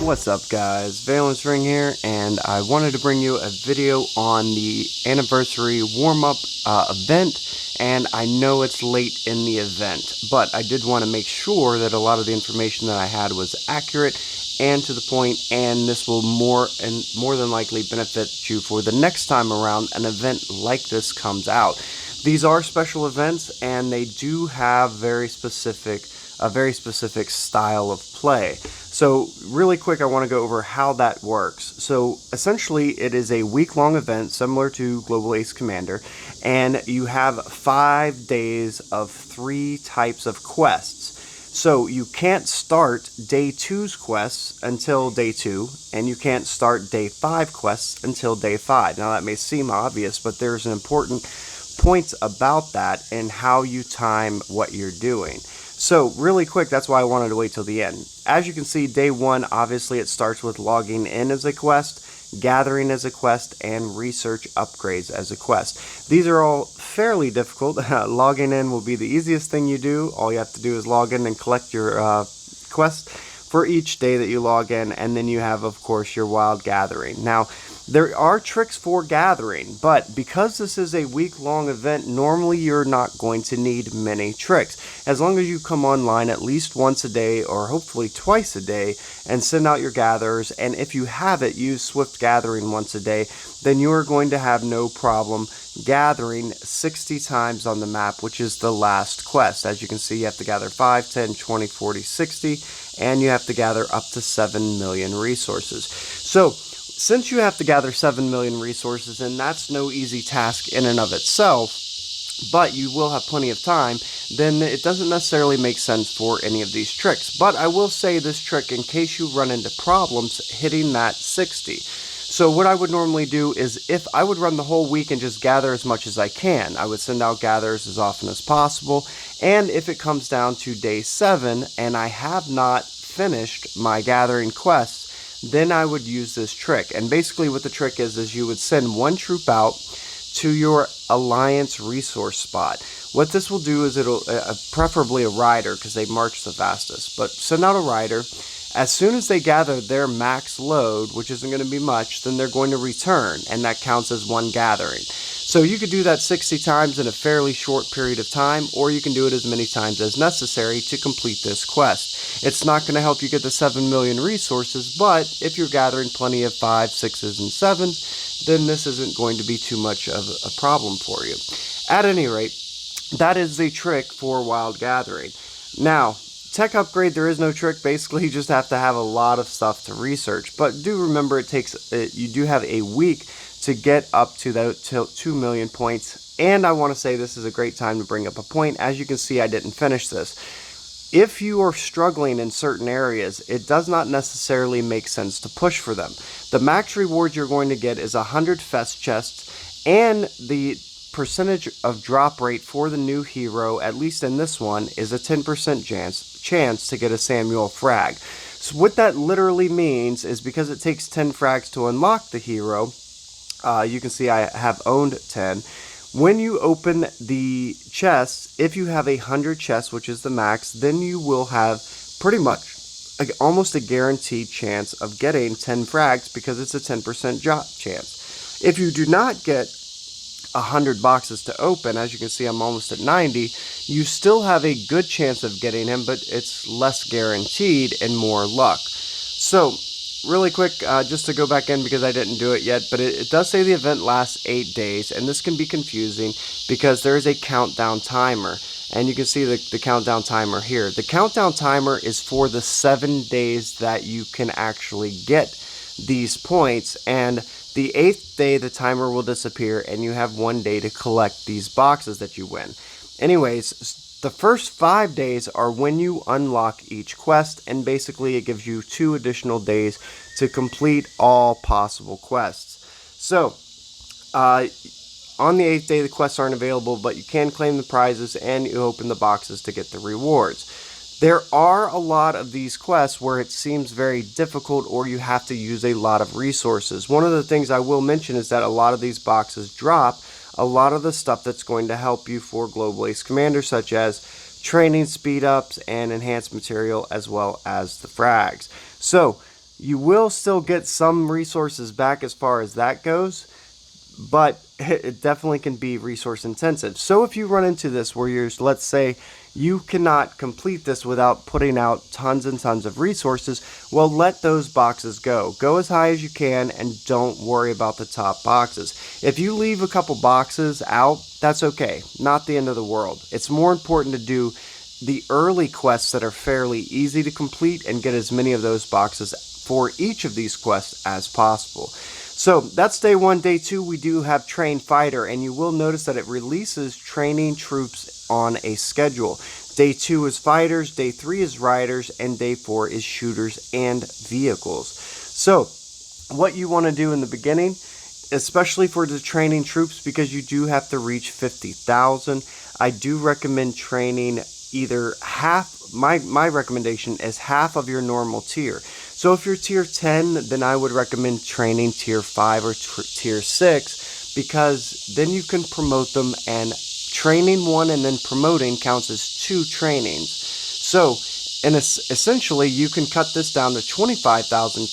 What's up guys, Valence Ring here, and I wanted to bring you a video on the anniversary warm-up event, and I know it's late in the event, but I did want to make sure that a lot of the information that I had was accurate and to the point, and this will more than likely benefit you for the next time around an event like this comes out. These are special events, and they do have a very specific style of play. So really quick, I want to go over how that works. So essentially it is a week-long event similar to Global Ace Commander, and you have 5 days of 3 types of quests. So you can't start day 2's quests until day 2, and you can't start day 5 quests until day 5. Now that may seem obvious, but there's an important point about that and how you time what you're doing. So really quick, that's why I wanted to wait till the end. As you can see, day 1, obviously it starts with logging in as a quest, gathering as a quest, and research upgrades as a quest. These are all fairly difficult. Logging in will be the easiest thing you do. All you have to do is log in and collect your quest for each day that you log in, and then you have, of course, your wild gathering. Now, there are tricks for gathering, but because this is a week-long event, normally you're not going to need many tricks. As long as you come online at least once a day, or hopefully twice a day, and send out your gatherers, and if you have it, use Swift Gathering once a day, then you are going to have no problem gathering 60 times on the map, which is the last quest. As you can see, you have to gather 5, 10, 20, 40, 60, and you have to gather up to 7 million resources. So, since you have to gather 7 million resources, and that's no easy task in and of itself, but you will have plenty of time, then it doesn't necessarily make sense for any of these tricks. But I will say this trick in case you run into problems hitting that 60. So what I would normally do is, if I would run the whole week and just gather as much as I can, I would send out gatherers as often as possible, and if it comes down to day 7 and I have not finished my gathering quests, then I would use this trick. And basically what the trick is you would send one troop out to your alliance resource spot. What this will do is it'll preferably a rider, because they march the fastest, but send out a rider. As soon as they gather their max load, which isn't going to be much, then they're going to return, and that counts as one gathering. So you could do that 60 times in a fairly short period of time, or you can do it as many times as necessary to complete this quest. It's not going to help you get the 7 million resources, but if you're gathering plenty of 5, 6s, and 7s, then this isn't going to be too much of a problem for you. At any rate, that is the trick for wild gathering. Now, tech upgrade, there is no trick. Basically, you just have to have a lot of stuff to research. But do remember, you do have a week to get up to the 2 million points. And I want to say this is a great time to bring up a point. As you can see, I didn't finish this. If you are struggling in certain areas, it does not necessarily make sense to push for them. The max reward you're going to get is 100 fest chests, and the percentage of drop rate for the new hero, at least in this one, is a 10% chance to get a Samuel frag. So what that literally means is, because it takes 10 frags to unlock the hero, you can see I have owned 10. When you open the chests, if you have 100 chests, which is the max, then you will have pretty much almost a guaranteed chance of getting 10 frags, because it's a 10% drop chance. If you do not get 100 boxes to open, as you can see I'm almost at 90, you still have a good chance of getting him, but it's less guaranteed and more luck. So really quick, just to go back in, because I didn't do it yet, but it does say the event lasts 8 days, and this can be confusing because there is a countdown timer, and you can see the countdown timer here. The countdown timer is for the 7 days that you can actually get these points, and the 8th day the timer will disappear, and you have 1 day to collect these boxes that you win. Anyways, the first 5 days are when you unlock each quest, and basically it gives you 2 additional days to complete all possible quests. So, on the 8th day the quests aren't available, but you can claim the prizes and you open the boxes to get the rewards. There are a lot of these quests where it seems very difficult, or you have to use a lot of resources. One of the things I will mention is that a lot of these boxes drop a lot of the stuff that's going to help you for Global Ace Commander, such as training speed ups and enhanced material, as well as the frags. So You will still get some resources back as far as that goes, but it definitely can be resource intensive. So if you run into this where let's say you cannot complete this without putting out tons and tons of resources, well, let those boxes go. Go as high as you can and don't worry about the top boxes. If you leave a couple boxes out, that's okay. Not the end of the world. It's more important to do the early quests that are fairly easy to complete and get as many of those boxes for each of these quests as possible. So that's day 1. Day 2, we do have Train Fighter, and you will notice that it releases training troops on a schedule. Day 2 is Fighters, Day 3 is Riders, and Day 4 is Shooters and Vehicles. So what you want to do in the beginning, especially for the training troops, because you do have to reach 50,000, I do recommend training either half. My recommendation is half of your normal tier. So if you're tier 10, then I would recommend training tier 5 or tier 6, because then you can promote them, and training one and then promoting counts as 2 trainings. So essentially you can cut this down to 25,000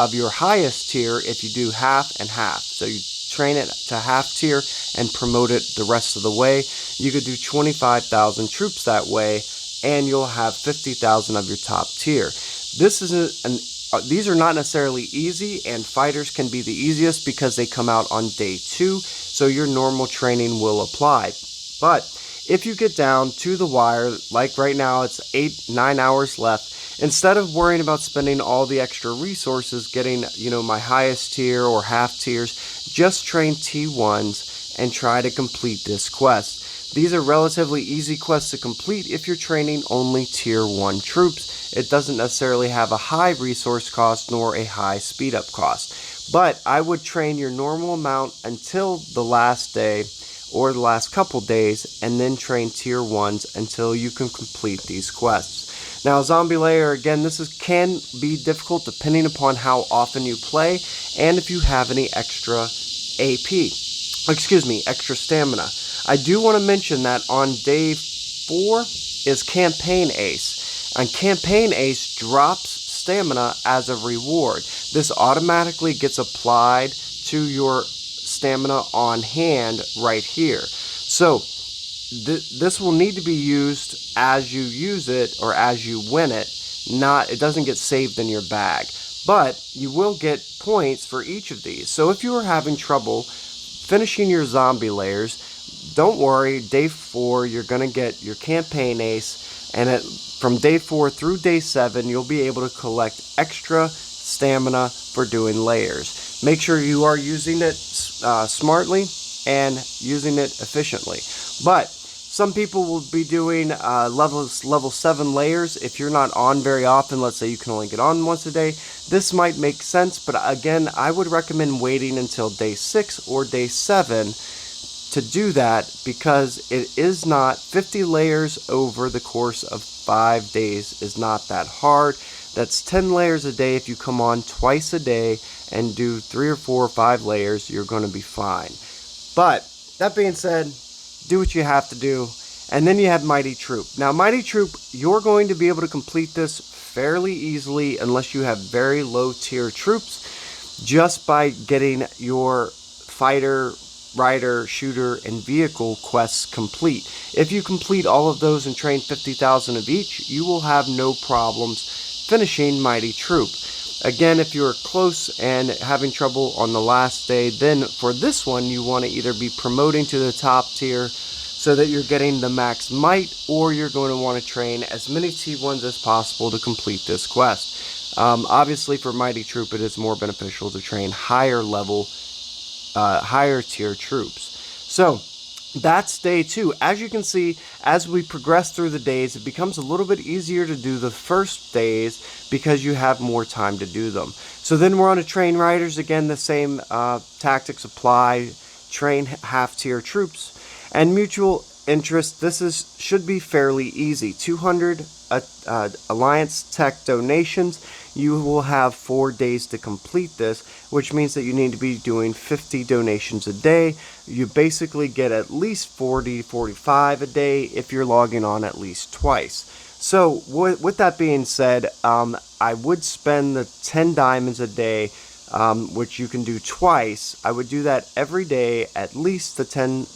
of your highest tier if you do half and half. So you train it to half tier and promote it the rest of the way. You could do 25,000 troops that way, and you'll have 50,000 of your top tier. These are not necessarily easy, and Fighters can be the easiest because they come out on day 2, so your normal training will apply. But if you get down to the wire, like right now it's 8-9 hours left, instead of worrying about spending all the extra resources getting, my highest tier or half tiers, just train T1s and try to complete this quest. These are relatively easy quests to complete if you're training only tier 1 troops. It doesn't necessarily have a high resource cost nor a high speed up cost. But I would train your normal amount until the last day or the last couple days, and then train tier 1s until you can complete these quests. Now, Zombie Lair, again, can be difficult depending upon how often you play and if you have any extra extra stamina. I do want to mention that on day 4 is Campaign Ace. And Campaign Ace drops stamina as a reward. This automatically gets applied to your stamina on hand right here. So this will need to be used as you use it or as you win it. It doesn't get saved in your bag, but you will get points for each of these. So if you are having trouble finishing your zombie layers, don't worry. Day 4 you're gonna get your Campaign Ace, and from day 4 through day 7 you'll be able to collect extra stamina for doing layers. Make sure you are using it smartly and using it efficiently. But some people will be doing level 7 layers. If you're not on very often, let's say you can only get on once a day, this might make sense, but again, I would recommend waiting until day 6 or day 7 to do that, because it is not 50 layers over the course of 5 days is not that hard. That's 10 layers a day. If you come on twice a day and do 3 or 4 or 5 layers, you're going to be fine. But that being said, do what you have to do. And then you have Mighty Troop. Now, Mighty Troop, you're going to be able to complete this fairly easily unless you have very low tier troops, just by getting your fighter, rider, shooter, and vehicle quests complete. If you complete all of those and train 50,000 of each, you will have no problems finishing Mighty Troop. Again, if you're close and having trouble on the last day, then for this one you want to either be promoting to the top tier so that you're getting the max might, or you're going to want to train as many T1s as possible to complete this quest. Obviously for Mighty Troop it is more beneficial to train higher tier troops. So that's day 2. As you can see, as we progress through the days, it becomes a little bit easier to do the first days because you have more time to do them. So then we're on to train riders. Again, the same tactics apply. Train half tier troops and mutual interest. This should be fairly easy. 200 Alliance Tech donations. You will have 4 days to complete this, which means that you need to be doing 50 donations a day. You basically get at least 40 to 45 a day if you're logging on at least twice. So with that being said, I would spend the 10 diamonds a day, which you can do twice. I would do that every day, at least the 10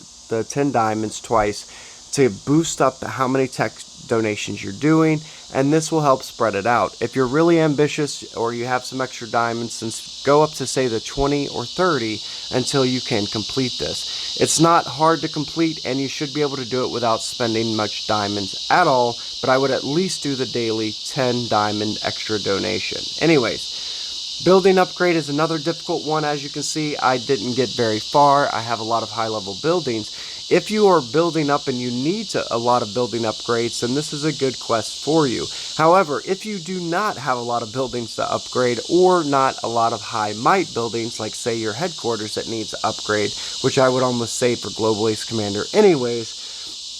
diamonds twice, to boost up how many tech donations you're doing, and this will help spread it out. If you're really ambitious or you have some extra diamonds, then go up to say the 20 or 30 until you can complete this. It's not hard to complete, and you should be able to do it without spending much diamonds at all, but I would at least do the daily 10 diamond extra donation. Anyways, building upgrade is another difficult one. As you can see, I didn't get very far. I have a lot of high level buildings. If you are building up and you need a lot of building upgrades, then this is a good quest for you. However, if you do not have a lot of buildings to upgrade, or not a lot of high might buildings, like say your headquarters that needs to upgrade, which I would almost say for Global Ace Commander anyways,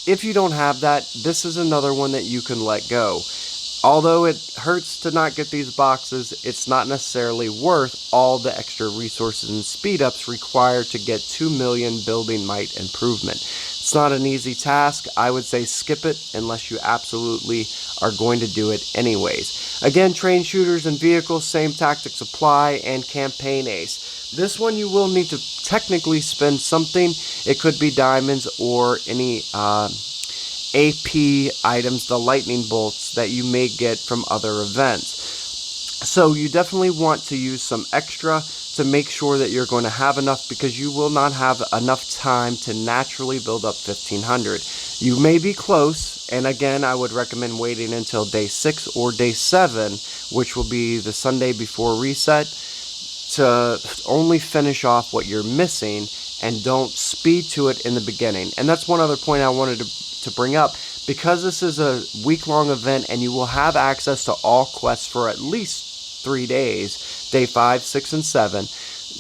if you don't have that, this is another one that you can let go. Although it hurts to not get these boxes, it's not necessarily worth all the extra resources and speed ups required to get 2 million building might improvement. It's not an easy task. I would say skip it unless you absolutely are going to do it anyways. Again, train shooters and vehicles, same tactics apply, and campaign ace. This one you will need to technically spend something. It could be diamonds or any AP items, the lightning bolts that you may get from other events. So you definitely want to use some extra to make sure that you're going to have enough, because you will not have enough time to naturally build up 1500. You may be close, and again, I would recommend waiting until day 6 or day 7, which will be the Sunday before reset, to only finish off what you're missing, and don't speed to it in the beginning. And that's one other point I wanted to bring up. Because this is a week-long event and you will have access to all quests for at least 3 days, day 5, 6, and 7,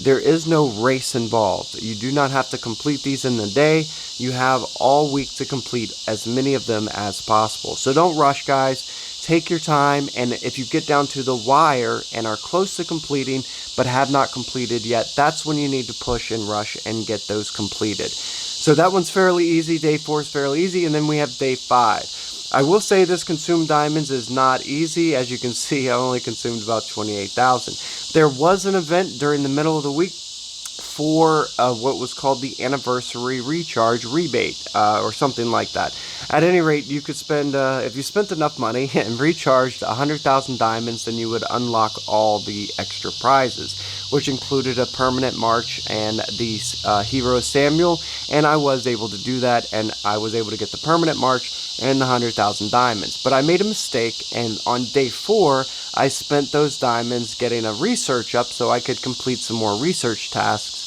there is no race involved. You do not have to complete these in the day. You have all week to complete as many of them as possible. So don't rush, guys. Take your time, and if you get down to the wire and are close to completing but have not completed yet, that's when you need to push and rush and get those completed. So that one's fairly easy. Day 4 is fairly easy, and then we have day 5. I will say this consumed diamonds is not easy. As you can see, I only consumed about 28,000. There was an event during the middle of the week for what was called the anniversary recharge rebate, or something like that. At any rate, you could spend, if you spent enough money and recharged 100,000 diamonds, then you would unlock all the extra prizes, which included a permanent march and the hero Samuel, and I was able to do that, and I was able to get the permanent march and the 100,000 diamonds. But I made a mistake, and on day 4, I spent those diamonds getting a research up so I could complete some more research tasks.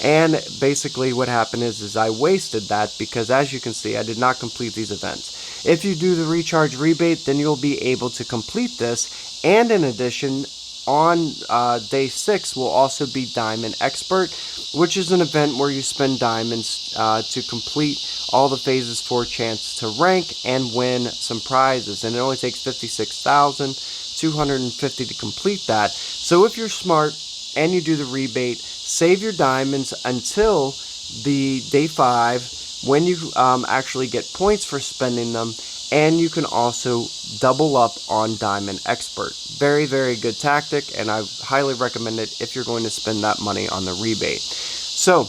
And basically what happened is I wasted that, because as you can see, I did not complete these events. If you do the recharge rebate, then you'll be able to complete this, and in addition, on day 6 will also be Diamond Expert, which is an event where you spend diamonds to complete all the phases for a chance to rank and win some prizes, and it only takes 56,250 to complete that. So if you're smart and you do the rebate, save your diamonds until the day 5 when you actually get points for spending them, and you can also double up on Diamond Expert. Very, very good tactic, and I highly recommend it if you're going to spend that money on the rebate. So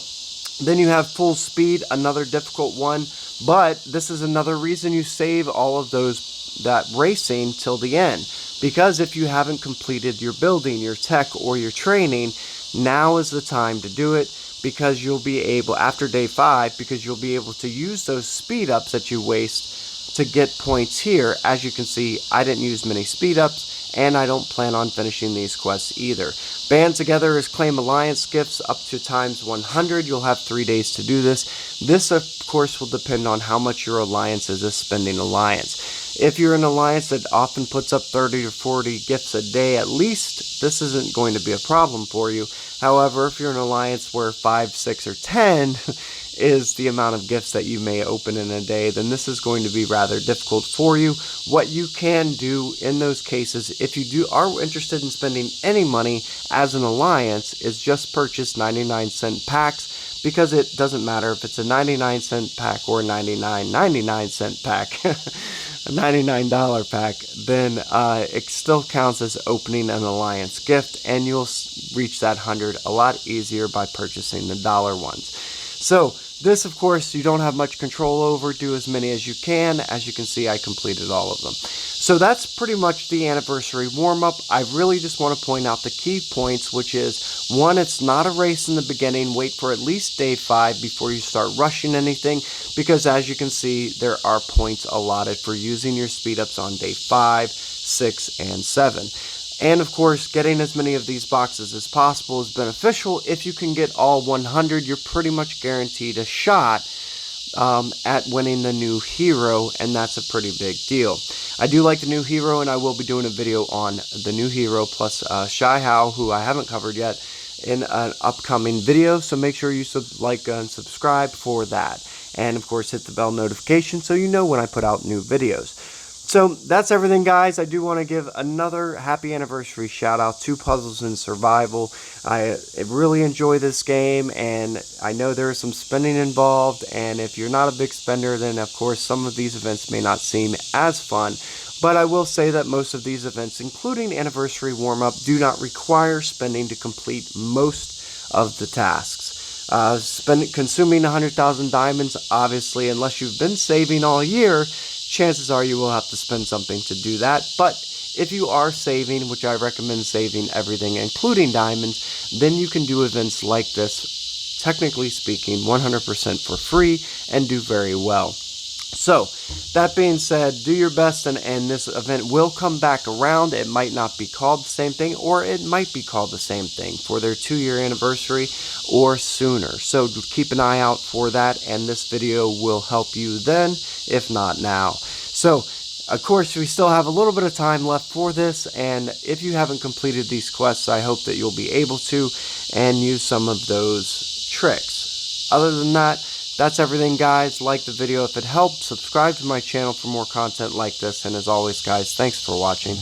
then you have full speed, another difficult one, but this is another reason you save all of that racing till the end. Because if you haven't completed your building, your tech, or your training, now is the time to do it, because you'll be able, after day 5, because you'll be able to use those speed ups that you waste to get points here. As you can see, I didn't use many speed ups, and I don't plan on finishing these quests either. Band together is claim alliance gifts up to times 100. You'll have 3 days to do this. This, of course, will depend on how much your alliance is a spending alliance. If you're an alliance that often puts up 30 to 40 gifts a day at least, this isn't going to be a problem for you. However, if you're an alliance where 5, 6, or 10 is the amount of gifts that you may open in a day, then this is going to be rather difficult for you. What you can do in those cases, if you are interested in spending any money as an alliance, is just purchase 99-cent packs, because it doesn't matter if it's a 99-cent pack or a 99.99-cent pack. a $99 pack, then it still counts as opening an Alliance gift, and you'll reach that 100 a lot easier by purchasing the dollar ones. So this, of course, you don't have much control over. Do as many as you can. As you can see, I completed all of them. So that's pretty much the anniversary warm-up. I really just want to point out the key points, which is, one, it's not a race in the beginning. Wait for at least day 5 before you start rushing anything, because as you can see, there are points allotted for using your speed-ups on day 5, 6, and 7. And of course, getting as many of these boxes as possible is beneficial. If you can get all 100, you're pretty much guaranteed a shot at winning the new hero, and that's a pretty big deal. I do like the new hero, and I will be doing a video on the new hero plus Shy How, who I haven't covered yet, in an upcoming video. So make sure you like and subscribe for that. And of course, hit the bell notification so you know when I put out new videos. So that's everything, guys. I do want to give another happy anniversary shout out to Puzzles and Survival. I really enjoy this game, and I know there is some spending involved, and if you're not a big spender, then of course some of these events may not seem as fun. But I will say that most of these events, including Anniversary Warm-Up, do not require spending to complete most of the tasks. Consuming 100,000 diamonds, obviously, unless you've been saving all year, chances are you will have to spend something to do that. But if you are saving, which I recommend saving everything, including diamonds, then you can do events like this, technically speaking, 100% for free, and do very well. So, that being said, do your best, and this event will come back around. It might not be called the same thing, or it might be called the same thing for their 2-year anniversary or sooner. So keep an eye out for that, and this video will help you then, if not now. So, of course, we still have a little bit of time left for this, and if you haven't completed these quests, I hope that you'll be able to and use some of those tricks. Other than that, that's everything, guys. Like the video if it helped. Subscribe to my channel for more content like this. And as always, guys, thanks for watching.